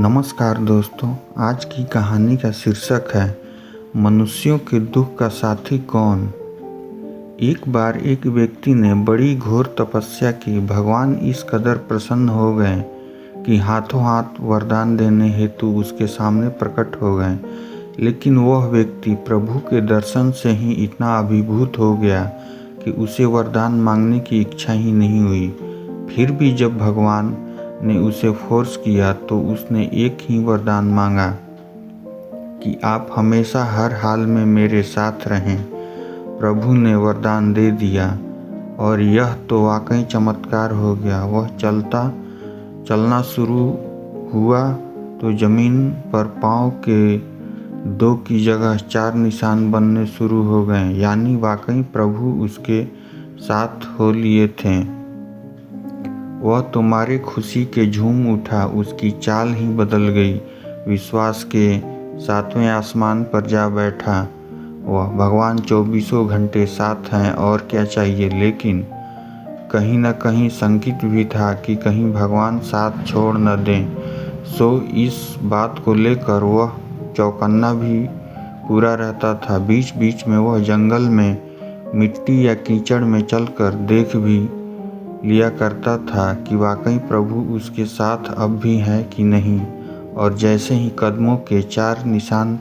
नमस्कार दोस्तों, आज की कहानी का शीर्षक है मनुष्यों के दुख का साथी कौन। एक बार एक व्यक्ति ने बड़ी घोर तपस्या की। भगवान इस कदर प्रसन्न हो गए कि हाथों हाथ वरदान देने हेतु उसके सामने प्रकट हो गए। लेकिन वह व्यक्ति प्रभु के दर्शन से ही इतना अभिभूत हो गया कि उसे वरदान मांगने की इच्छा ही नहीं हुई। फिर भी जब भगवान ने उसे फोर्स किया तो उसने एक ही वरदान मांगा कि आप हमेशा हर हाल में मेरे साथ रहें। प्रभु ने वरदान दे दिया और यह तो वाकई चमत्कार हो गया। वह चलना शुरू हुआ तो जमीन पर पांव के 2 की जगह 4 निशान बनने शुरू हो गए, यानी वाकई प्रभु उसके साथ हो लिए थे। वह तुम्हारे खुशी के झूम उठा, उसकी चाल ही बदल गई। विश्वास के 7वें आसमान पर जा बैठा। वह भगवान 24 घंटे साथ हैं, और क्या चाहिए। लेकिन कहीं न कहीं शंकित भी था कि कहीं भगवान साथ छोड़ न दें। सो इस बात को लेकर वह चौकन्ना भी पूरा रहता था। बीच बीच में वह जंगल में मिट्टी या कीचड़ में चलकर देख भी लिया करता था कि वाकई प्रभु उसके साथ अब भी हैं कि नहीं। और जैसे ही कदमों के 4 निशान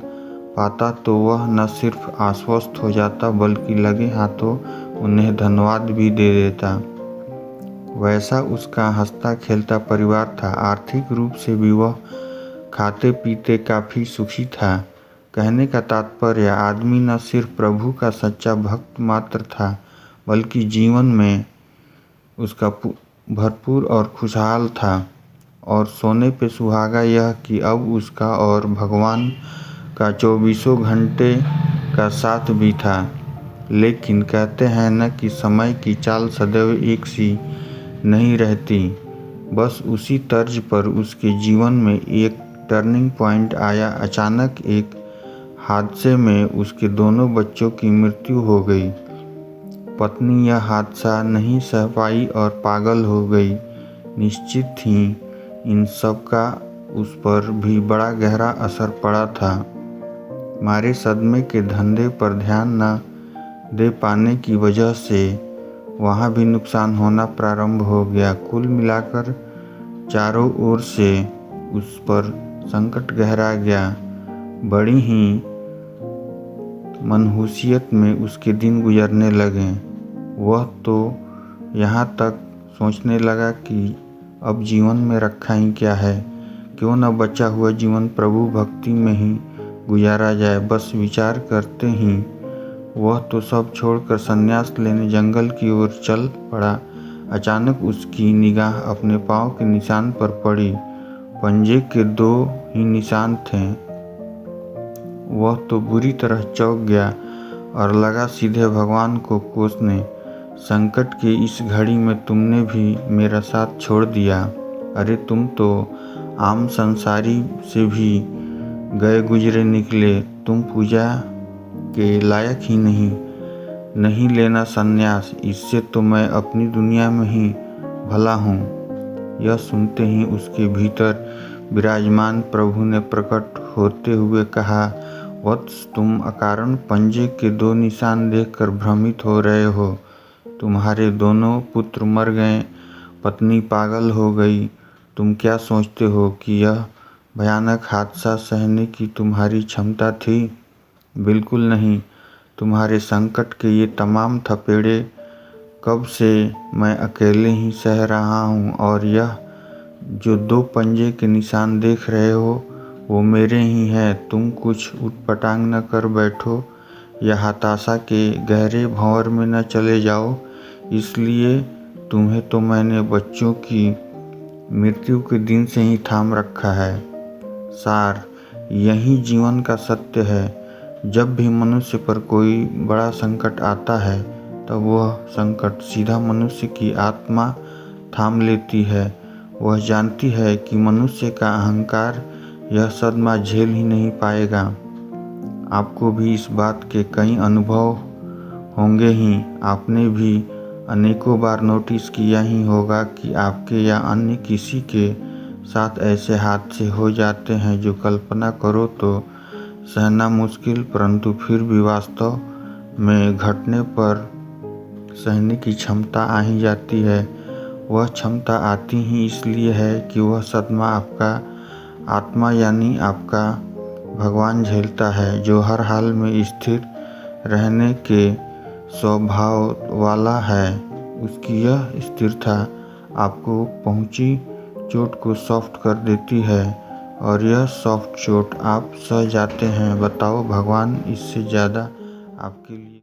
पाता तो वह न सिर्फ आश्वस्त हो जाता बल्कि लगे हाथों उन्हें धन्यवाद भी दे देता। वैसा उसका हंसता खेलता परिवार था। आर्थिक रूप से भी वह खाते पीते काफ़ी सुखी था। कहने का तात्पर्य, आदमी न सिर्फ प्रभु का सच्चा भक्त मात्र था बल्कि जीवन में उसका भरपूर और खुशहाल था। और सोने पे सुहागा यह कि अब उसका और भगवान का 24 घंटे का साथ भी था। लेकिन कहते हैं न कि समय की चाल सदैव एक सी नहीं रहती। बस उसी तर्ज पर उसके जीवन में एक टर्निंग पॉइंट आया। अचानक एक हादसे में उसके दोनों बच्चों की मृत्यु हो गई। पत्नी यह हादसा नहीं सह पाई और पागल हो गई। निश्चित ही इन सब का उस पर भी बड़ा गहरा असर पड़ा था। मारे सदमे के धंधे पर ध्यान न दे पाने की वजह से वहाँ भी नुकसान होना प्रारंभ हो गया। कुल मिलाकर चारों ओर से उस पर संकट गहरा गया। बड़ी ही मनहूसियत में उसके दिन गुजरने लगे। वह तो यहाँ तक सोचने लगा कि अब जीवन में रखा ही क्या है, क्यों न बचा हुआ जीवन प्रभु भक्ति में ही गुजारा जाए। बस विचार करते ही वह तो सब छोड़कर संन्यास लेने जंगल की ओर चल पड़ा। अचानक उसकी निगाह अपने पाँव के निशान पर पड़ी। पंजे के 2 ही निशान थे। वह तो बुरी तरह चौंक गया और लगा सीधे भगवान को कोसने। संकट की इस घड़ी में तुमने भी मेरा साथ छोड़ दिया। अरे तुम तो आम संसारी से भी गए गुजरे निकले। तुम पूजा के लायक ही नहीं लेना संन्यास। इससे तो मैं अपनी दुनिया में ही भला हूँ। यह सुनते ही उसके भीतर विराजमान प्रभु ने प्रकट होते हुए कहा, वत्स, तुम अकारण पंजे के 2 निशान देखकर भ्रमित हो रहे हो। तुम्हारे दोनों पुत्र मर गए, पत्नी पागल हो गई। तुम क्या सोचते हो कि यह भयानक हादसा सहने की तुम्हारी क्षमता थी? बिल्कुल नहीं। तुम्हारे संकट के ये तमाम थपेड़े कब से मैं अकेले ही सह रहा हूँ। और यह जो 2 पंजे के निशान देख रहे हो वो मेरे ही हैं। तुम कुछ उटपटांग न कर बैठो या हताशा के गहरे भंवर में न चले जाओ। इसलिए तुम्हें तो मैंने बच्चों की मृत्यु के दिन से ही थाम रखा है। सार, यही जीवन का सत्य है। जब भी मनुष्य पर कोई बड़ा संकट आता है तब वह संकट सीधा मनुष्य की आत्मा थाम लेती है। वह जानती है कि मनुष्य का अहंकार यह सदमा झेल ही नहीं पाएगा। आपको भी इस बात के कई अनुभव होंगे ही। आपने भी अनेकों बार नोटिस किया ही होगा कि आपके या अन्य किसी के साथ ऐसे हादसे हो जाते हैं जो कल्पना करो तो सहना मुश्किल, परंतु फिर भी वास्तव में घटने पर सहने की क्षमता आ ही जाती है। वह क्षमता आती ही इसलिए है कि वह सदमा आपका आत्मा यानी आपका भगवान झेलता है, जो हर हाल में स्थिर रहने के स्वभाव वाला है। उसकी यह स्थिरता आपको पहुंची चोट को सॉफ्ट कर देती है और यह सॉफ्ट चोट आप सह जाते हैं। बताओ भगवान इससे ज़्यादा आपके लिए